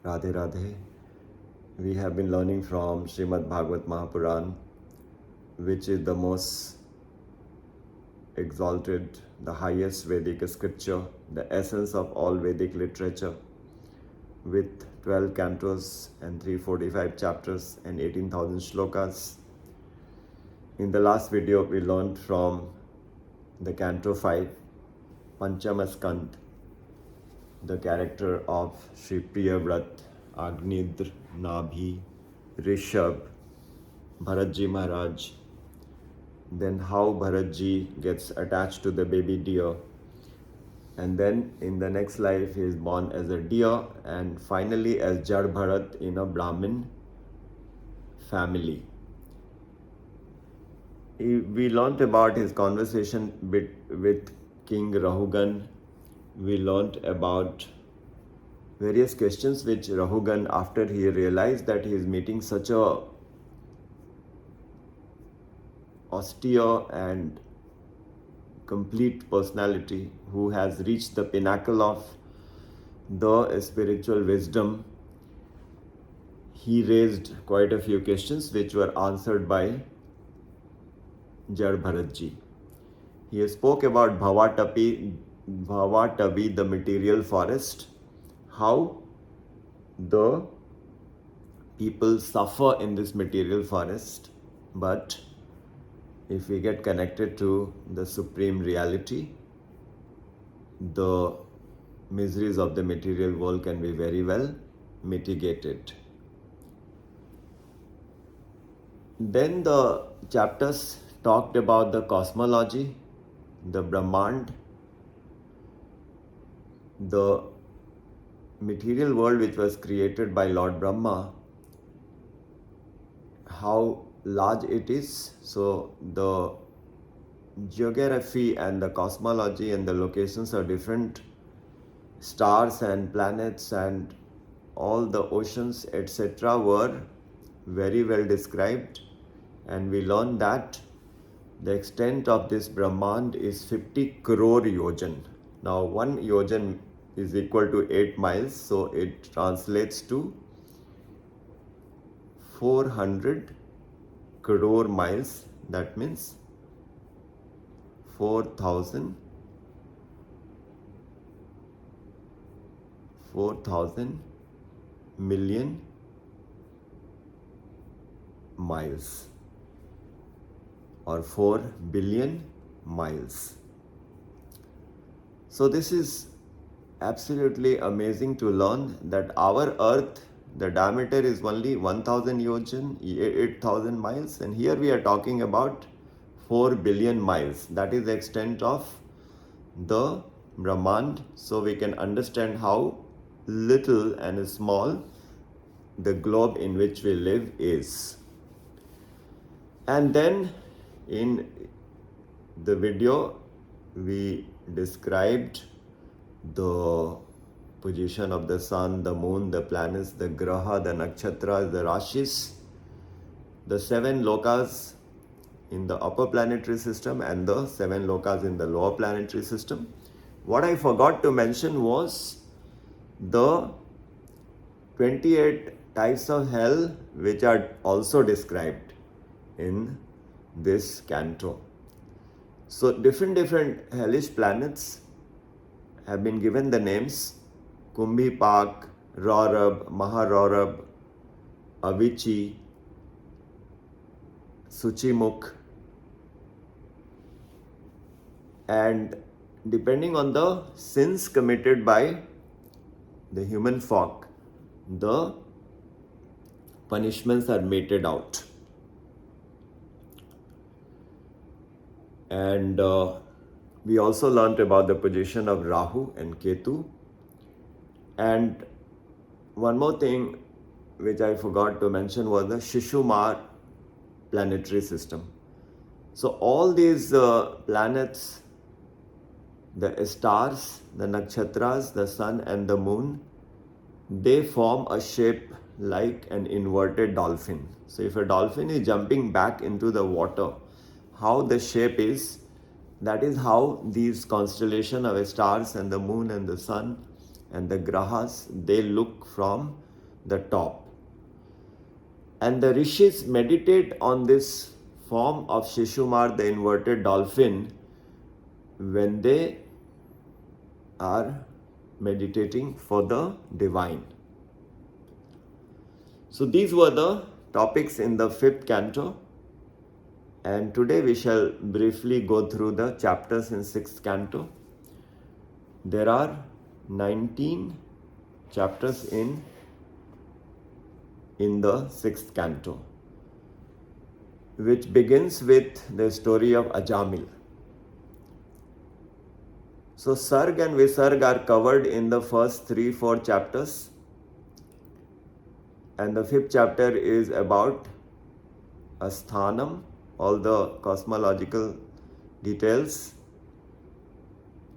Radhe Radhe. We have been learning from Srimad Bhagavat Mahapuran, which is the most exalted, the highest Vedic scripture, the essence of all Vedic literature, with 12 cantos and 345 chapters and 18,000 shlokas. In the last video, we learned from the Canto 5, Panchama Skand, the character of Sri Priyavrat, Agnidr, Nabhi, Rishabh, Bharatji Maharaj, then how Bharatji gets attached to the baby deer, and then in the next life he is born as a deer, and finally as Jad Bharat in a Brahmin family. We learnt about his conversation with King Rahugan. We learnt about various questions which Rahugan, after he realized that he is meeting such a austere and complete personality who has reached the pinnacle of the spiritual wisdom, he raised quite a few questions which were answered by Jad Bharatji. He spoke about Bhavatapi, the material forest, how the people suffer in this material forest, but if we get connected to the supreme reality, the miseries of the material world can be very well mitigated. Then the chapters talked about the cosmology, the Brahmand, the material world which was created by Lord Brahma, how large it is. So the geography and the cosmology and the locations of different stars and planets and all the oceans, etc., were very well described, and we learned that the extent of this Brahmand is 50 crore yojan. Now 1 yojan is equal to 8 miles, so it translates to 400 crore miles. That means 4,000 million miles, or 4 billion miles. So this is absolutely amazing to learn that our earth, the diameter is only 1000 yojan, 8,000 miles, and here we are talking about 4 billion miles. That is the extent of the Brahmand. So we can understand how little and small the globe in which we live is. And then in the video we described the position of the sun, the moon, the planets, the graha, the nakshatras, the rashis, the 7 lokas in the upper planetary system and the 7 lokas in the lower planetary system. What I forgot to mention was the 28 types of hell which are also described in this canto. So different hellish planets have been given the names Kumbhipak, Raurab, Maharaurab, Avichi, Suchimukh, and depending on the sins committed by the human folk, the punishments are meted out. And we also learnt about the position of Rahu and Ketu. And one more thing which I forgot to mention was the Shishumar planetary system. So all these planets, the stars, the nakshatras, the sun and the moon, they form a shape like an inverted dolphin. So if a dolphin is jumping back into the water, how the shape is, that is how these constellation of stars and the moon and the sun and the grahas, they look from the top. And the rishis meditate on this form of Shishumar, the inverted dolphin, when they are meditating for the divine. So these were the topics in the 5th canto, and today we shall briefly go through the chapters in 6th canto. There are 19 chapters in the 6th canto, which begins with the story of Ajamila. So Sarg and Visarg are covered in the first 3-4 chapters, and the 5th chapter is about Asthanam, all the cosmological details,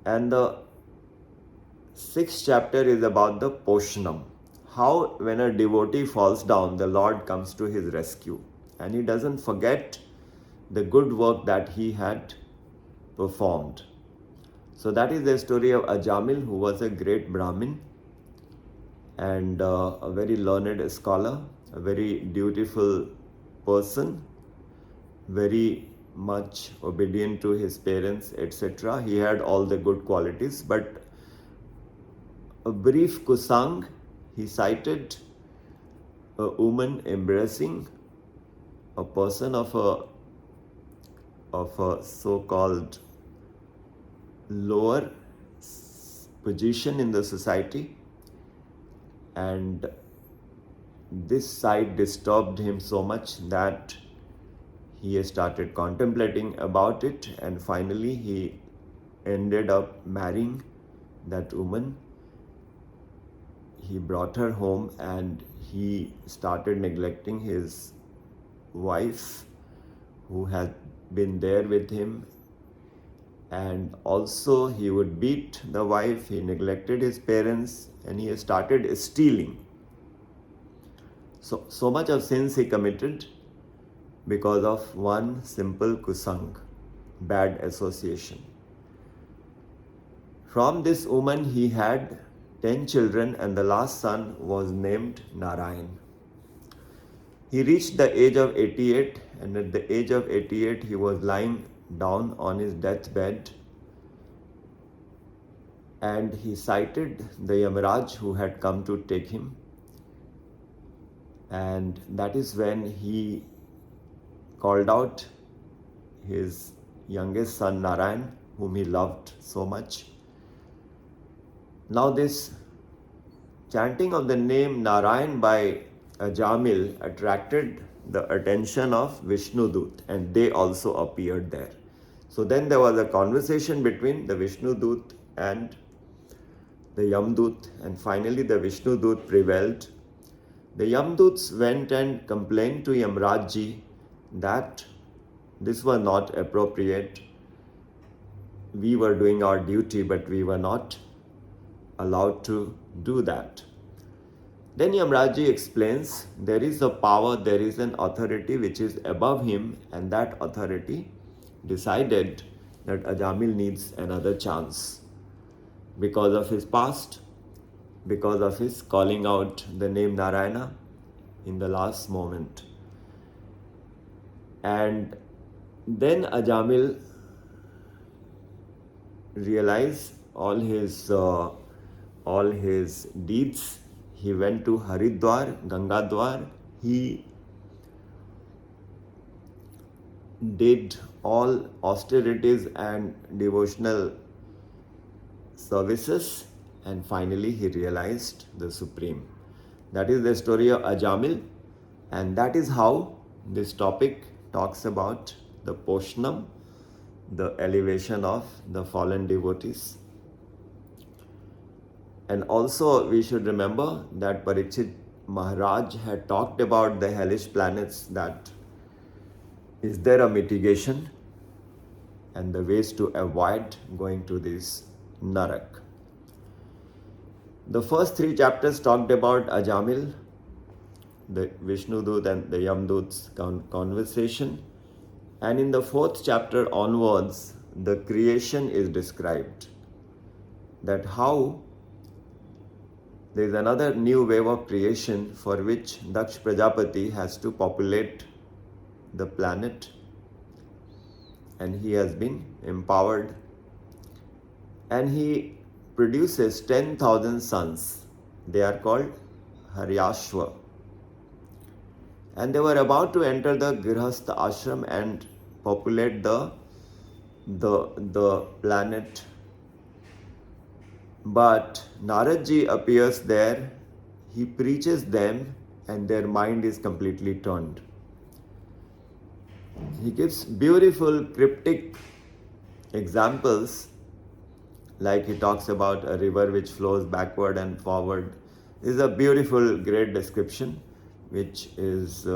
and the 6th chapter is about the Poshnam, how when a devotee falls down, the Lord comes to his rescue and he doesn't forget the good work that he had performed. So that is the story of Ajamil, who was a great Brahmin and a very learned scholar, a very dutiful person, very much obedient to his parents, etc. He had all the good qualities, but a brief kusang, he cited a woman embracing a person of a so-called lower position in the society, and this sight disturbed him so much that he started contemplating about it, and finally he ended up marrying that woman. He brought her home and he started neglecting his wife who had been there with him, and also he would beat the wife, he neglected his parents, and he started stealing. So much of sins he committed because of one simple kusang, bad association. From this woman he had 10 children, and the last son was named Narayan. He reached the age of 88, and at the age of 88 he was lying down on his deathbed, and he cited the Yamaraj who had come to take him, and that is when he called out his youngest son Narayan, whom he loved so much. Now this chanting of the name Narayan by Ajamil attracted the attention of Vishnudoot, and they also appeared there. So then there was a conversation between the Vishnudoot and the Yamadoot, and finally the Vishnudoot prevailed. The Yamadoots went and complained to Yamaraj that this was not appropriate. We were doing our duty, but we were not allowed to do that. Then Yamaraj explains there is a power, there is an authority which is above him, and that authority decided that Ajamil needs another chance because of his past, because of his calling out the name Narayana in the last moment. And then Ajamil realized all his deeds. He went to Haridwar, Gangadwar. He did all austerities and devotional services, and finally he realized the Supreme. That is the story of Ajamil, and that is how this topic talks about the Poshnam, the elevation of the fallen devotees. And also we should remember that Parikshit Maharaj had talked about the hellish planets, that is there a mitigation and the ways to avoid going to this Narak. The first 3 chapters talked about Ajamil, the Vishnudoot and the Yamadoot's conversation, and in the 4th chapter onwards the creation is described, that how there is another new wave of creation for which Daksh Prajapati has to populate the planet, and he has been empowered, and he produces 10,000 sons. They are called Haryashva, and they were about to enter the Grihastha ashram and populate the planet. But Narad Ji appears there, he preaches them, and their mind is completely turned. He gives beautiful cryptic examples, like he talks about a river which flows backward and forward. This is a beautiful, great description which is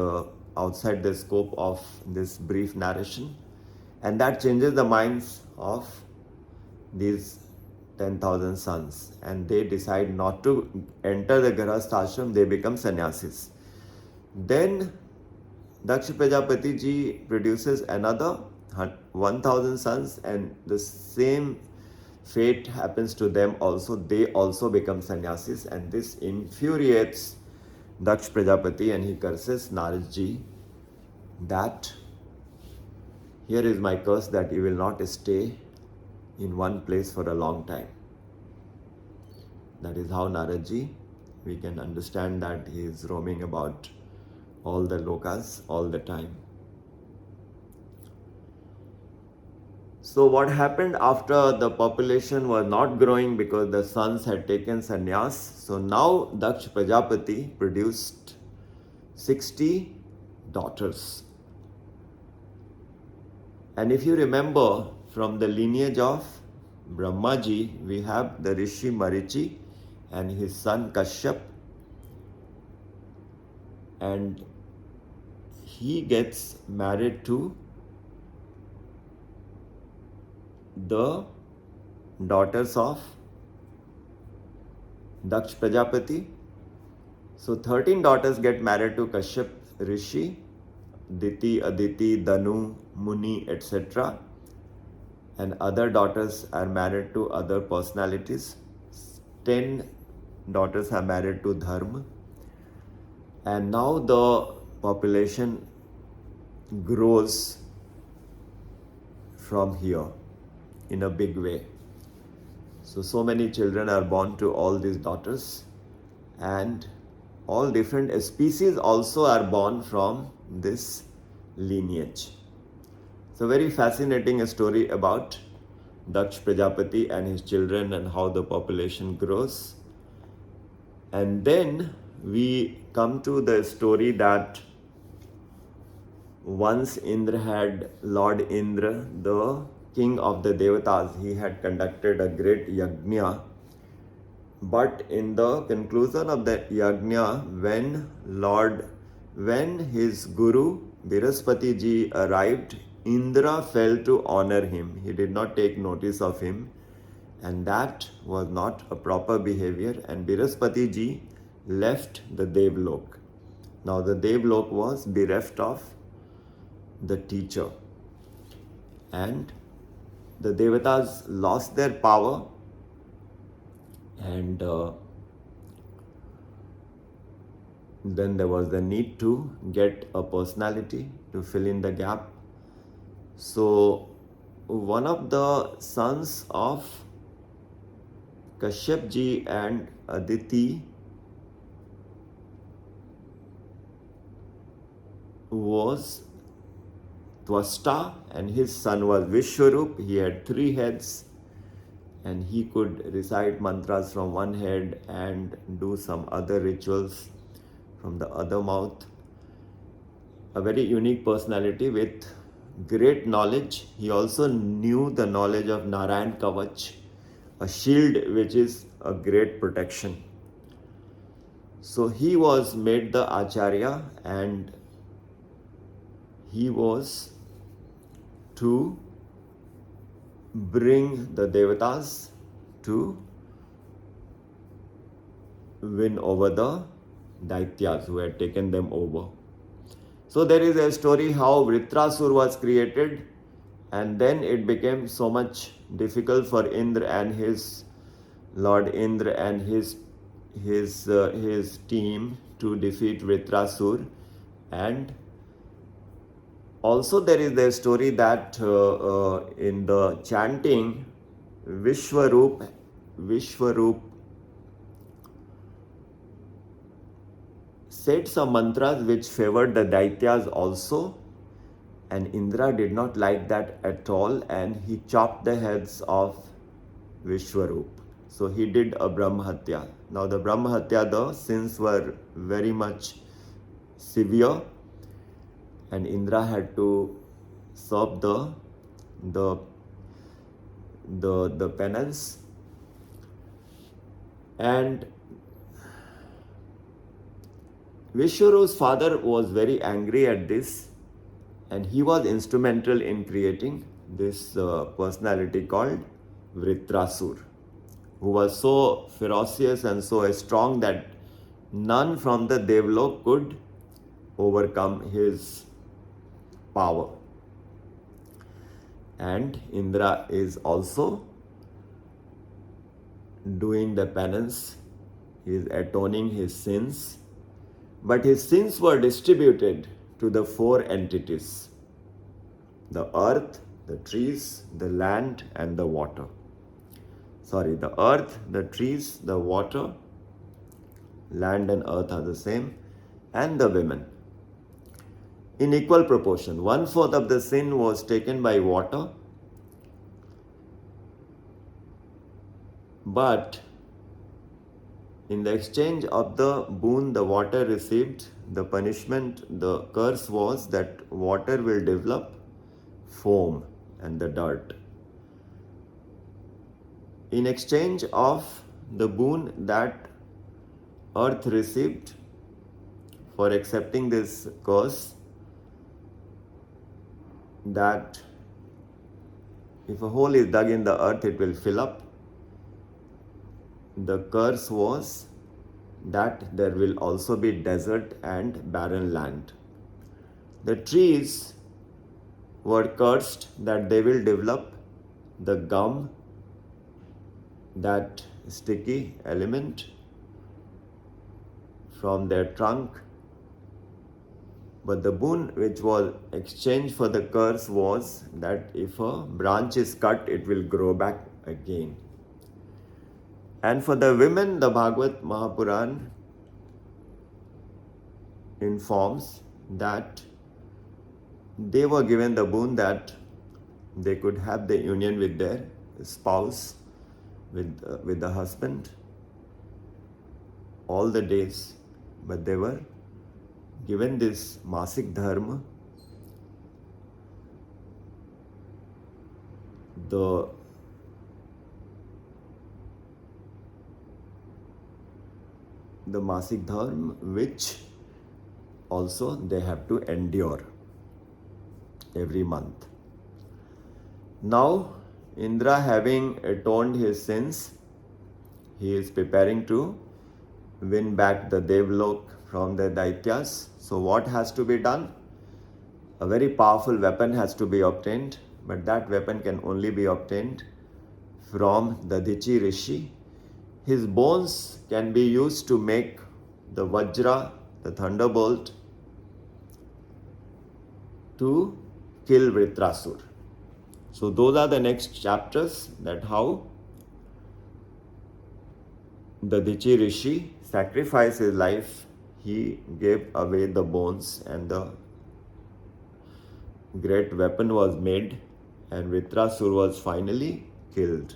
outside the scope of this brief narration, and that changes the minds of these 10,000 sons, and they decide not to enter the Grihastha ashram, they become sannyasis. Then Daksh Prajapati ji produces another 1,000 sons, and the same fate happens to them also. They also become sannyasis, and this infuriates Daksh Prajapati, and he curses Narad Ji that here is my curse, that you will not stay in one place for a long time. That is how Narad Ji, we can understand that he is roaming about all the lokas all the time. So what happened after the population was not growing because the sons had taken sannyas? So now Daksh Prajapati produced 60 daughters. And if you remember, from the lineage of Brahmaji, we have the Rishi Marichi and his son Kashyap, and he gets married to the daughters of Daksh Prajapati. So 13 daughters get married to Kashyap Rishi, Diti, Aditi, Danu, Muni, etc. And other daughters are married to other personalities. 10 daughters are married to Dharma. And now the population grows from here in a big way. So many children are born to all these daughters, and all different species also are born from this lineage. It's a very fascinating story about Daksh Prajapati and his children and how the population grows. And then we come to the story that once Lord Indra, the king of the Devatas, he had conducted a great yajna. But in the conclusion of the yajna, when his guru Brihaspati ji arrived, Indra failed to honor him. He did not take notice of him, and that was not a proper behavior, and Brihaspati ji left the Devlok. Now the Devlok was bereft of the teacher, and the Devatas lost their power, and then there was the need to get a personality to fill in the gap. So one of the sons of Kashyap ji and Aditi was Twasta, and his son was Vishwarup. He had 3 heads, and he could recite mantras from one head and do some other rituals from the other mouth. A very unique personality with great knowledge. He also knew the knowledge of Narayan Kavach, a shield which is a great protection. So he was made the Acharya, and he was to bring the Devatas to win over the Daityas who had taken them over. So there is a story how Vritrasur was created, and then it became so much difficult for Indra and his Lord Indra and his his team to defeat Vritrasur. And also there is the story that in the chanting Vishwaroop said some mantras which favored the Daityas also, and Indra did not like that at all, and he chopped the heads of Vishwaroop. So he did a Brahmahatya. Now the Brahmahatya, the sins were very much severe, and Indra had to serve the penance. And Vishwaroop's father was very angry at this, and he was instrumental in creating this personality called Vritrasur, who was so ferocious and so strong that none from the Devlok could overcome his power. And Indra is also doing the penance, he is atoning his sins, but his sins were distributed to the four entities: the earth, the trees, the land, and the water. Sorry, the earth, the trees, the water, land and earth are the same, and the women. In equal proportion, 1/4 of the sin was taken by water, but in the exchange of the boon the water received, the punishment, the curse was that water will develop foam and the dirt. In exchange of the boon that earth received for accepting this curse, that if a hole is dug in the earth, it will fill up. The curse was that there will also be desert and barren land. The trees were cursed that they will develop the gum, that sticky element, from their trunk. But the boon which was exchanged for the curse was that if a branch is cut, it will grow back again. And for the women, the Bhagavat Mahapuran informs that they were given the boon that they could have the union with their spouse, with the husband, all the days, but they were given this Masik Dharma, the Masik Dharma, which also they have to endure every month. Now, Indra, having atoned his sins, he is preparing to win back the Devlok from the Daityas. So what has to be done? A very powerful weapon has to be obtained, but that weapon can only be obtained from the Dichi Rishi. His bones can be used to make the Vajra, the thunderbolt, to kill Vritrasur. So those are the next chapters, that how the Dichi Rishi sacrificed his life. He gave away the bones and the great weapon was made, and Vritrasur was finally killed.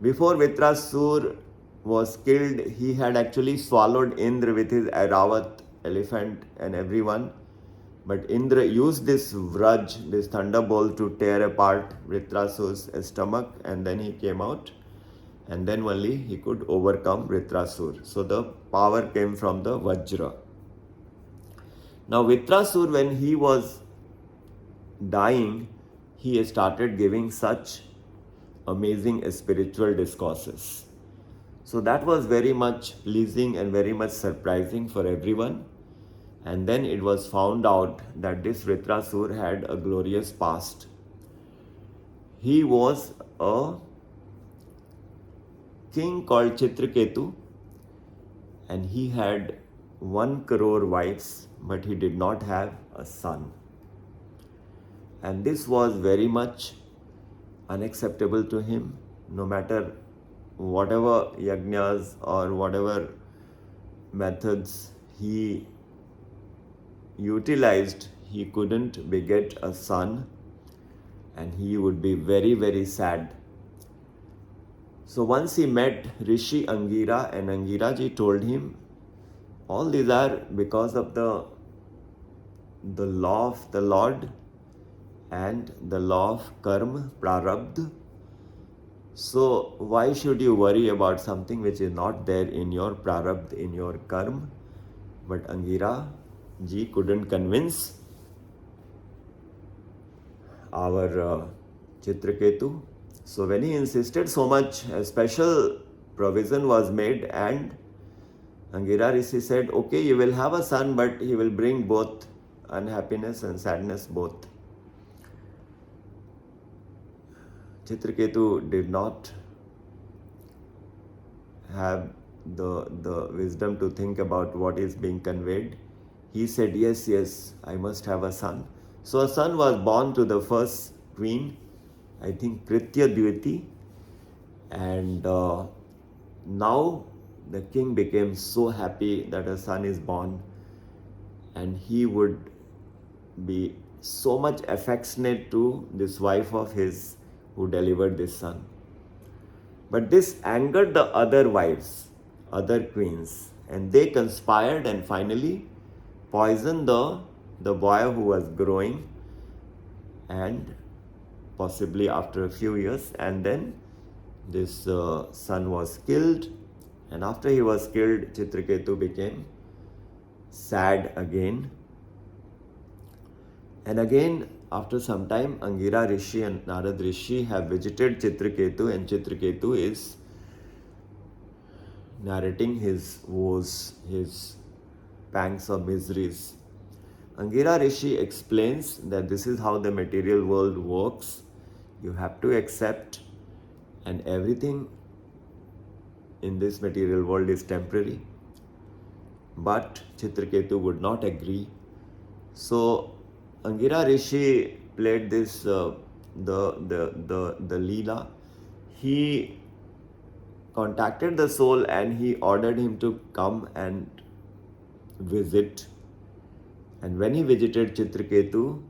Before Vritrasur was killed, he had actually swallowed Indra with his Airavat elephant and everyone. But Indra used this vraj, this thunderbolt, to tear apart Vritrasur's stomach, and then he came out, and then only he could overcome Vritrasur. So the power came from the Vajra. Now Vritrasur, when he was dying, he started giving such amazing spiritual discourses. So that was very much pleasing and very much surprising for everyone. And then it was found out that this Vritrasur had a glorious past. He was a king called Chitraketu, and he had 1 crore wives, but he did not have a son. And this was very much unacceptable to him, no matter whatever yajnas or whatever methods he utilized, he couldn't beget a son, and he would be very, very sad. So once he met Rishi Angira, and Angira ji told him, all these are because of the law of the Lord and the law of karma, prarabdha. So why should you worry about something which is not there in your prarabdha, in your karma? But Angira ji couldn't convince our Chitraketu. So when he insisted so much, a special provision was made, and Angira Rishi said, okay, you will have a son, but he will bring both unhappiness and sadness both. Chitraketu did not have the wisdom to think about what is being conveyed. He said, yes, I must have a son. So a son was born to the first queen, I think Pratyadviti, and now the king became so happy that a son is born, and he would be so much affectionate to this wife of his who delivered this son. But this angered the other wives, other queens, and they conspired and finally poisoned the boy who was growing, and possibly after a few years, and then this son was killed, and after he was killed, Chitraketu became sad again. And again, after some time, Angira Rishi and Narad Rishi have visited Chitraketu, and Chitraketu is narrating his woes, his pangs of miseries. Angira Rishi explains that this is how the material world works. You have to accept, and everything in this material world is temporary. But Chitraketu would not agree. So Angira Rishi played this the Leela. He contacted the soul and he ordered him to come and visit. And when he visited, Chitraketu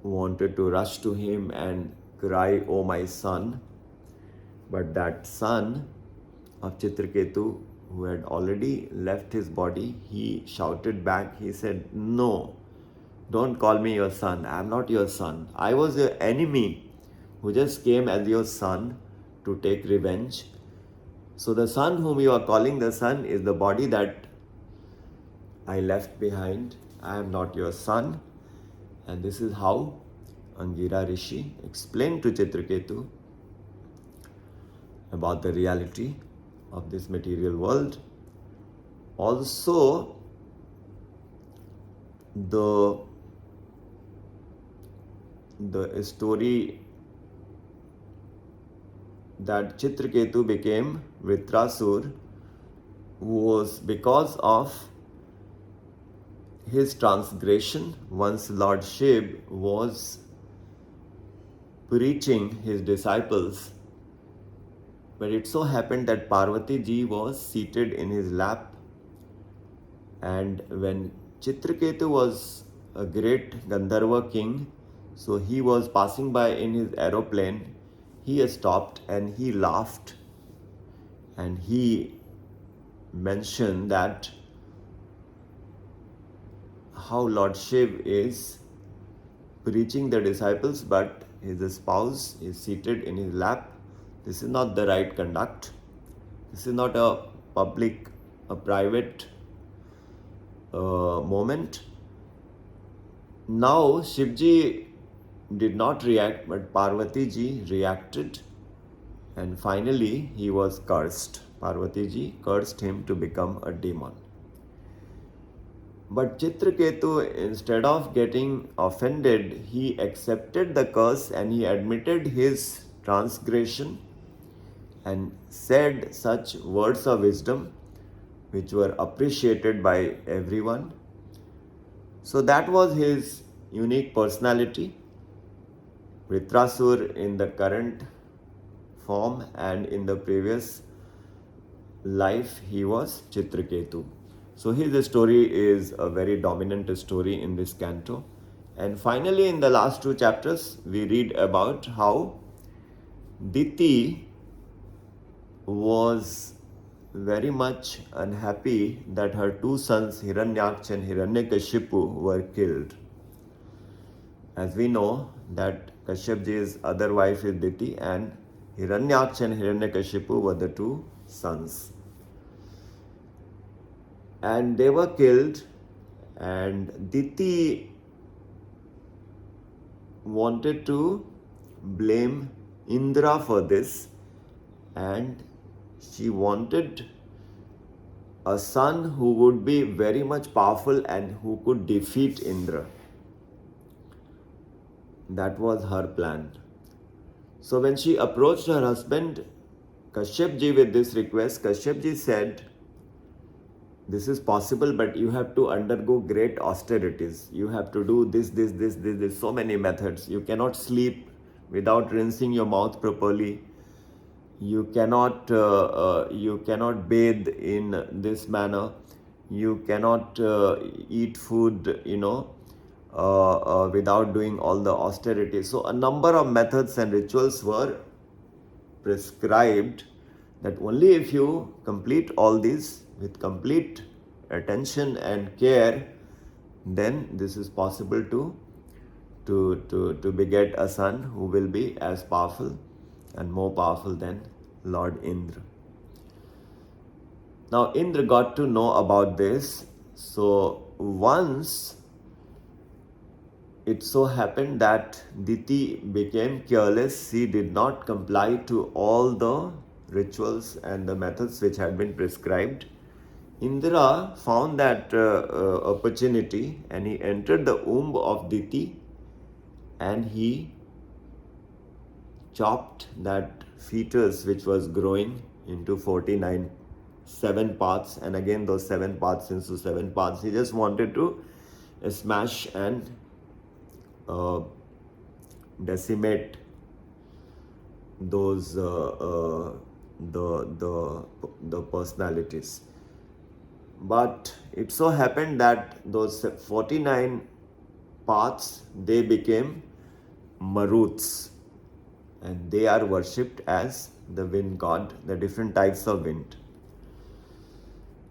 wanted to rush to him and cry, "Oh my son." But that son of Chitraketu, who had already left his body, he shouted back, he said, "No, don't call me your son. I am not your son. I was your enemy who just came as your son to take revenge. So the son whom you are calling the son is the body that I left behind. I am not your son." And this is how Angira Rishi explained to Chitraketu about the reality of this material world. Also, the story that Chitraketu became Vritrasur was because of his transgression. Once Lord Shiv was preaching his disciples, but it so happened that Parvati ji was seated in his lap, and when Chitraketu was a great Gandharva king, so he was passing by in his aeroplane, he stopped and he laughed, and he mentioned that how Lord Shiv is preaching the disciples, but his spouse is seated in his lap. This is not the right conduct. This is not a public, a private moment. Now Shivji did not react, but Parvati ji reacted, and finally he was cursed. Parvati ji cursed him to become a demon. But Chitraketu, instead of getting offended, he accepted the curse and he admitted his transgression and said such words of wisdom which were appreciated by everyone. So that was his unique personality. Vritrasur in the current form, and in the previous life he was Chitraketu. So his story is a very dominant story in this canto. And finally, in the last two chapters, we read about how Diti was very much unhappy that her two sons Hiranyaksha and Hiranyakashipu were killed. As we know that Kashyapji's other wife is Diti, and Hiranyaksha and Hiranyakashipu were the two sons. And they were killed, and Diti wanted to blame Indra for this, and she wanted a son who would be very much powerful and who could defeat Indra. That was her plan. So when she approached her husband Kashyapji with this request, Kashyapji said, this is possible, but you have to undergo great austerities. You have to do this, so many methods. You cannot sleep without rinsing your mouth properly. You cannot bathe in this manner. You cannot eat food, without doing all the austerities. So a number of methods and rituals were prescribed, that only if you complete all these with complete attention and care, then this is possible to beget a son who will be as powerful and more powerful than Lord Indra. Now Indra got to know about this. So once it so happened that Diti became careless, she did not comply to all the rituals and the methods which had been prescribed. Indra found that opportunity, and he entered the womb of Diti, and he chopped that fetus which was growing into 7 parts, and again those 7 parts into 7 parts. He just wanted to smash and decimate those the personalities. But it so happened that those 49 parts, they became Maruts, and they are worshipped as the wind god, the different types of wind.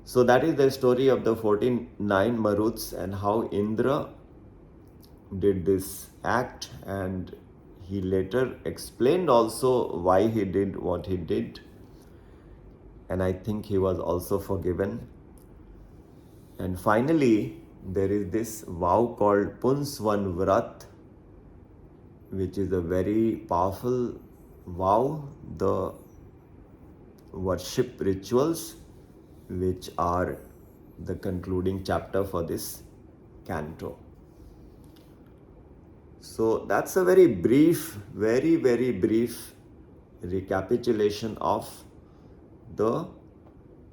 So that is the story of the 49 Maruts and how Indra did this act, and he later explained also why he did what he did, and I think he was also forgiven. And finally, there is this vow called Pumsavana, which is a very powerful vow, the worship rituals which are the concluding chapter for this canto. So that's a very brief, very brief recapitulation of the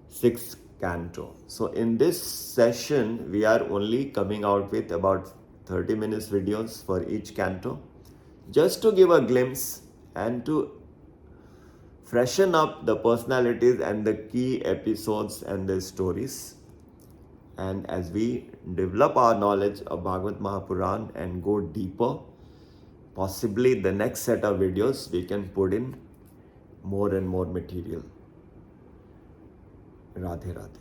6th canto. So in this session, we are only coming out with about 30 minutes videos for each canto, just to give a glimpse and to freshen up the personalities and the key episodes and the stories. And as we develop our knowledge of Bhagavat Mahapuran and go deeper, possibly the next set of videos we can put in more and more material. Radhe Radhe.